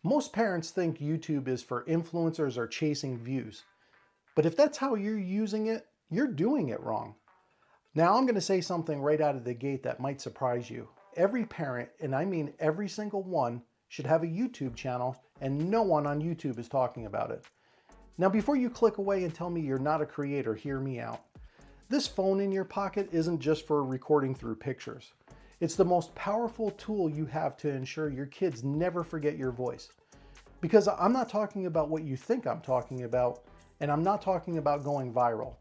Most parents think YouTube is for influencers or chasing views. But if that's how you're using it, you're doing it wrong. Now I'm going to say something right out of the gate that might surprise you. Every parent, and I mean every single one, should have a YouTube channel, and no one on YouTube is talking about it. Now before you click away and tell me you're not a creator, hear me out. This phone in your pocket isn't just for recording through pictures. It's the most powerful tool you have to ensure your kids never forget your voice. Because I'm not talking about what you think I'm talking about, and I'm not talking about going viral.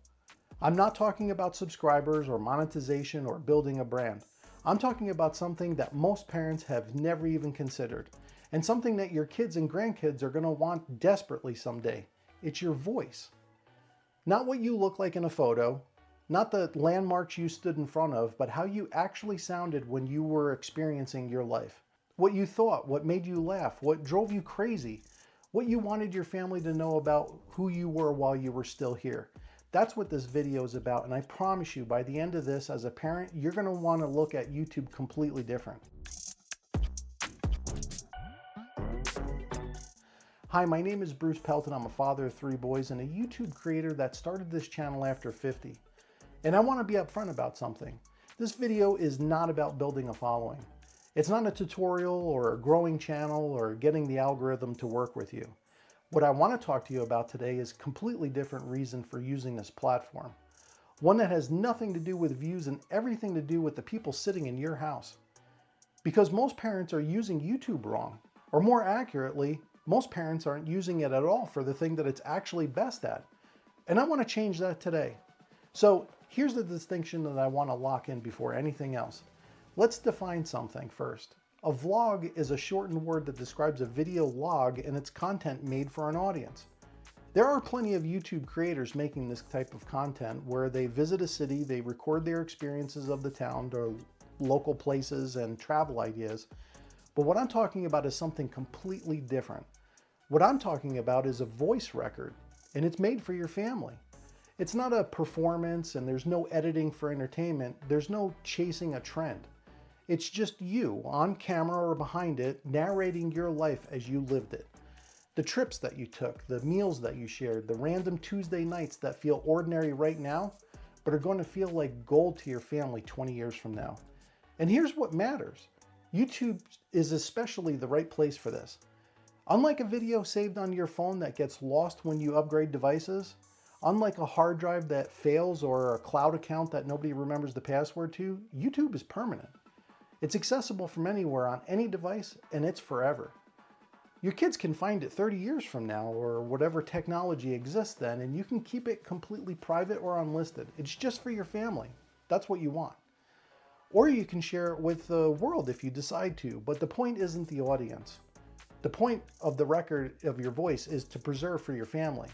I'm not talking about subscribers or monetization or building a brand. I'm talking about something that most parents have never even considered, and something that your kids and grandkids are going to want desperately someday. It's your voice. Not what you look like in a photo, not the landmarks you stood in front of, but how you actually sounded when you were experiencing your life. What you thought, what made you laugh, what drove you crazy, what you wanted your family to know about who you were while you were still here. That's what this video is about, and I promise you, by the end of this, as a parent, you're going to want to look at YouTube completely different. Hi, my name is Bruce Pelton. I'm a father of 3 boys and a YouTube creator that started this channel after 50. And I want to be upfront about something. This video is not about building a following. It's not a tutorial or a growing channel or getting the algorithm to work with you. What I want to talk to you about today is a completely different reason for using this platform. One that has nothing to do with views and everything to do with the people sitting in your house. Because most parents are using YouTube wrong, or more accurately, most parents aren't using it at all for the thing that it's actually best at. And I want to change that today. So here's the distinction that I want to lock in before anything else. Let's define something first. A vlog is a shortened word that describes a video log and its content made for an audience. There are plenty of YouTube creators making this type of content where they visit a city, they record their experiences of the town or local places and travel ideas. But what I'm talking about is something completely different. What I'm talking about is a voice record, and it's made for your family. It's not a performance, and there's no editing for entertainment. There's no chasing a trend. It's just you on camera or behind it narrating your life as you lived it. The trips that you took, the meals that you shared, the random Tuesday nights that feel ordinary right now, but are going to feel like gold to your family 20 years from now. And here's what matters. YouTube is especially the right place for this. Unlike a video saved on your phone that gets lost when you upgrade devices, unlike a hard drive that fails or a cloud account that nobody remembers the password to, YouTube is permanent. It's accessible from anywhere on any device, and it's forever. Your kids can find it 30 years from now or whatever technology exists then, and you can keep it completely private or unlisted. It's just for your family. That's what you want. Or you can share it with the world if you decide to, but the point isn't the audience. The point of the record of your voice is to preserve for your family.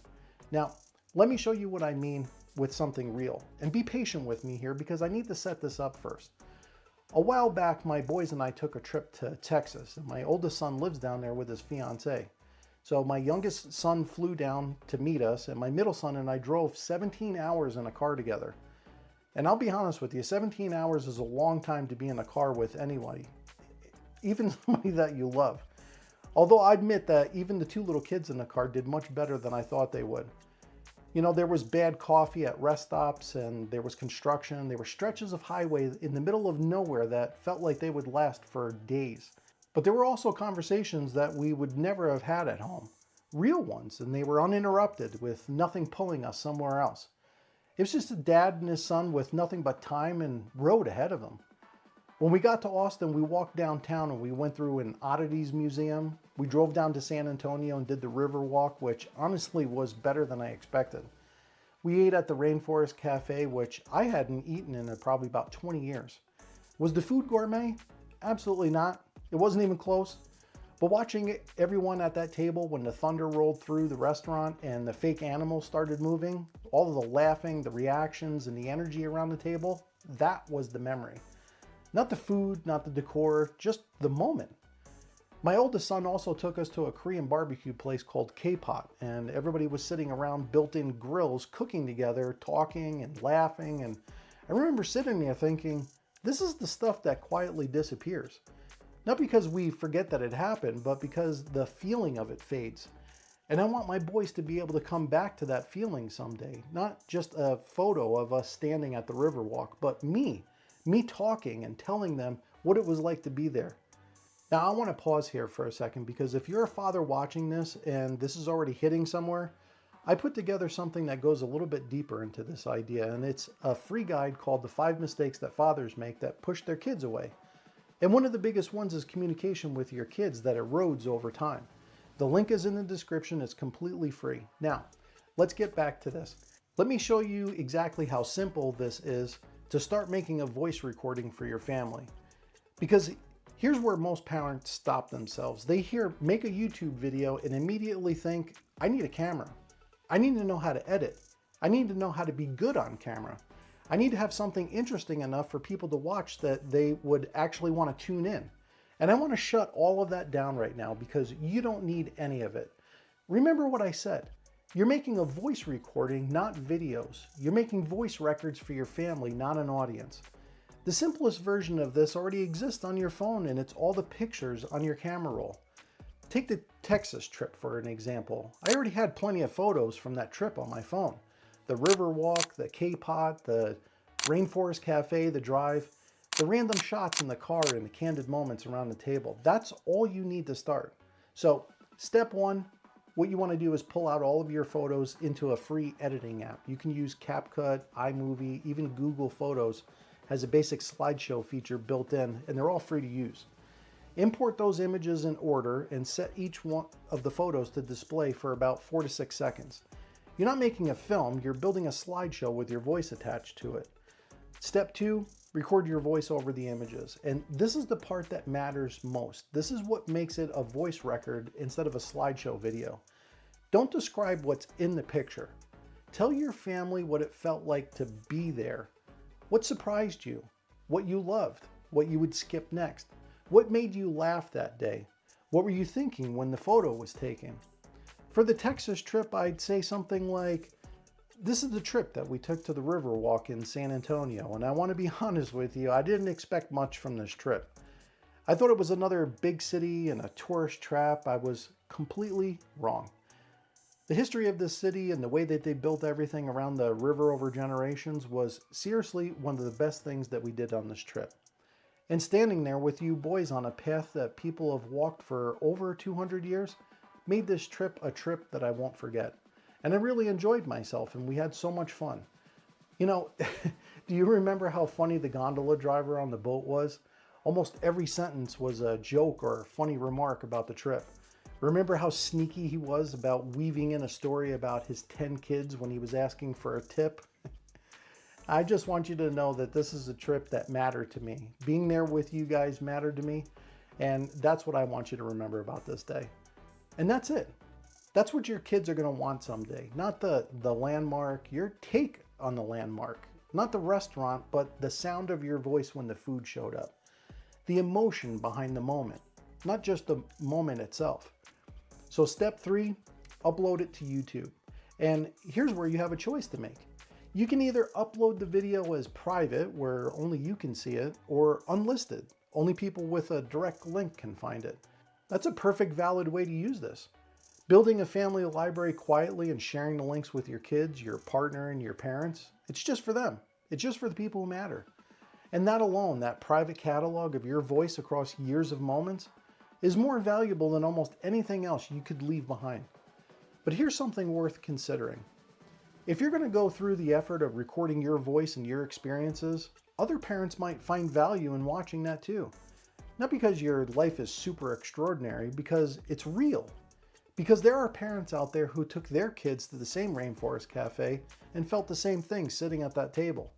Now, let me show you what I mean with something real. And be patient with me here because I need to set this up first. A while back, my boys and I took a trip to Texas, and my oldest son lives down there with his fiance. So my youngest son flew down to meet us, and my middle son and I drove 17 hours in a car together. And I'll be honest with you, 17 hours is a long time to be in a car with anybody, even somebody that you love. Although I admit that even the 2 little kids in the car did much better than I thought they would. You know, there was bad coffee at rest stops, and there was construction. There were stretches of highway in the middle of nowhere that felt like they would last for days. But there were also conversations that we would never have had at home. Real ones, and they were uninterrupted with nothing pulling us somewhere else. It was just a dad and his son with nothing but time and road ahead of them. When we got to Austin, we walked downtown and we went through an oddities museum. We drove down to San Antonio and did the Riverwalk, which honestly was better than I expected. We ate at the Rainforest Cafe, which I hadn't eaten in probably about 20 years. Was the food gourmet? Absolutely not. It wasn't even close. But watching everyone at that table when the thunder rolled through the restaurant and the fake animals started moving, all of the laughing, the reactions, and the energy around the table, that was the memory. Not the food, not the decor, just the moment. My oldest son also took us to a Korean BBQ place called K-Pot, and everybody was sitting around built-in grills cooking together, talking and laughing, and I remember sitting there thinking, this is the stuff that quietly disappears. Not because we forget that it happened, but because the feeling of it fades. And I want my boys to be able to come back to that feeling someday. Not just a photo of us standing at the Riverwalk, but me talking and telling them what it was like to be there. Now, I want to pause here for a second because if you're a father watching this and this is already hitting somewhere, I put together something that goes a little bit deeper into this idea, and it's a free guide called The 5 Mistakes That Fathers Make That Push Their Kids Away. And one of the biggest ones is communication with your kids that erodes over time. The link is in the description. It's completely free. Now, let's get back to this. Let me show you exactly how simple this is to start making a voice recording for your family. Because here's where most parents stop themselves. They hear make a YouTube video and immediately think, I need a camera. I need to know how to edit. I need to know how to be good on camera. I need to have something interesting enough for people to watch that they would actually want to tune in. And I want to shut all of that down right now because you don't need any of it. Remember what I said. You're making a voice recording, not videos. You're making voice records for your family, not an audience. The simplest version of this already exists on your phone, and it's all the pictures on your camera roll. Take the Texas trip for an example. I already had plenty of photos from that trip on my phone. The Riverwalk, the K-Pot, the Rainforest Cafe, the drive, the random shots in the car and the candid moments around the table. That's all you need to start. So step one, what you want to do is pull out all of your photos into a free editing app. You can use CapCut, iMovie, even Google Photos has a basic slideshow feature built in, and they're all free to use. Import those images in order and set each one of the photos to display for about 4 to 6 seconds. You're not making a film, you're building a slideshow with your voice attached to it. Step 2, record your voice over the images. And this is the part that matters most. This is what makes it a voice record instead of a slideshow video. Don't describe what's in the picture. Tell your family what it felt like to be there. What surprised you? What you loved? What you would skip next? What made you laugh that day? What were you thinking when the photo was taken? For the Texas trip, I'd say something like, this is the trip that we took to the Riverwalk in San Antonio, and I want to be honest with you, I didn't expect much from this trip. I thought it was another big city and a tourist trap. I was completely wrong. The history of this city and the way that they built everything around the river over generations was seriously one of the best things that we did on this trip. And standing there with you boys on a path that people have walked for over 200 years made this trip a trip that I won't forget. And I really enjoyed myself, and we had so much fun. You know, do you remember how funny the gondola driver on the boat was? Almost every sentence was a joke or a funny remark about the trip. Remember how sneaky he was about weaving in a story about his 10 kids when he was asking for a tip? I just want you to know that this is a trip that mattered to me. Being there with you guys mattered to me, and that's what I want you to remember about this day. And that's it. That's what your kids are going to want someday. Not the landmark, your take on the landmark. Not the restaurant, but the sound of your voice when the food showed up. The emotion behind the moment, not just the moment itself. So step 3, upload it to YouTube. And here's where you have a choice to make. You can either upload the video as private, where only you can see it, or unlisted. Only people with a direct link can find it. That's a perfect valid way to use this. Building a family library quietly and sharing the links with your kids, your partner, and your parents, it's just for them. It's just for the people who matter. And that alone, that private catalog of your voice across years of moments, is more valuable than almost anything else you could leave behind. But here's something worth considering. If you're going to go through the effort of recording your voice and your experiences, other parents might find value in watching that too. Not because your life is super extraordinary, because it's real. Because there are parents out there who took their kids to the same Rainforest Cafe and felt the same thing sitting at that table.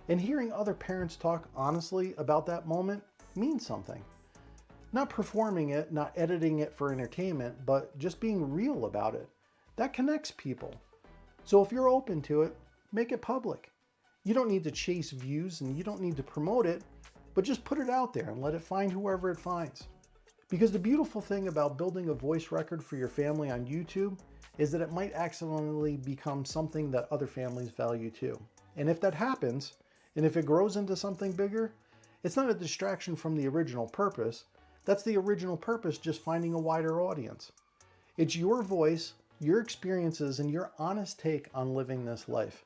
And hearing other parents talk honestly about that moment means something. Not performing it, not editing it for entertainment, but just being real about it. That connects people. So if you're open to it, make it public. You don't need to chase views and you don't need to promote it, but just put it out there and let it find whoever it finds. Because the beautiful thing about building a voice record for your family on YouTube is that it might accidentally become something that other families value too. And if that happens, and if it grows into something bigger, it's not a distraction from the original purpose, That's the original purpose, just finding a wider audience. It's your voice, your experiences, and your honest take on living this life.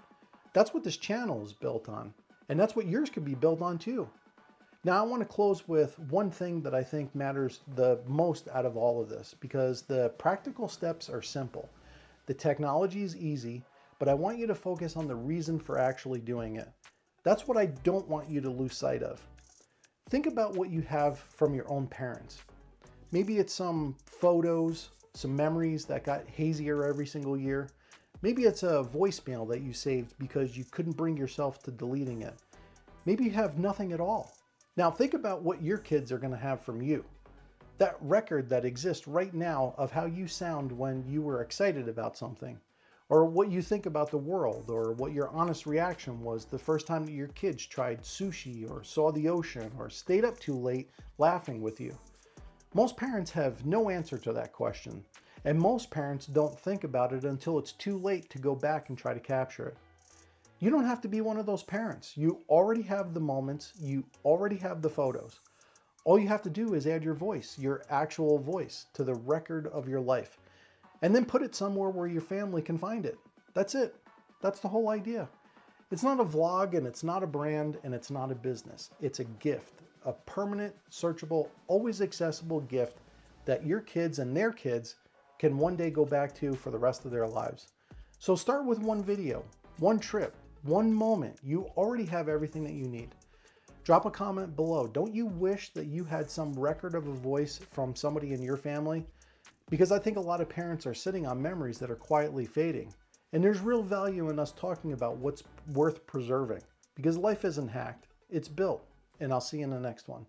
That's what this channel is built on, and that's what yours could be built on too. Now, I want to close with one thing that I think matters the most out of all of this, because the practical steps are simple. The technology is easy, but I want you to focus on the reason for actually doing it. That's what I don't want you to lose sight of. Think about what you have from your own parents. Maybe it's some photos, some memories that got hazier every single year. Maybe it's a voicemail that you saved because you couldn't bring yourself to deleting it. Maybe you have nothing at all. Now think about what your kids are going to have from you. That record that exists right now of how you sound when you were excited about something, or what you think about the world, or what your honest reaction was the first time that your kids tried sushi or saw the ocean or stayed up too late laughing with you. Most parents have no answer to that question, and most parents don't think about it until it's too late to go back and try to capture it. You don't have to be one of those parents. You already have the moments, you already have the photos. All you have to do is add your voice, your actual voice, to the record of your life, and then put it somewhere where your family can find it. That's it. That's the whole idea. It's not a vlog, and it's not a brand, and it's not a business. It's a gift, a permanent, searchable, always accessible gift that your kids and their kids can one day go back to for the rest of their lives. So start with one video, one trip, one moment. You already have everything that you need. Drop a comment below. Don't you wish that you had some record of a voice from somebody in your family? Because I think a lot of parents are sitting on memories that are quietly fading. And there's real value in us talking about what's worth preserving. Because life isn't hacked, it's built. And I'll see you in the next one.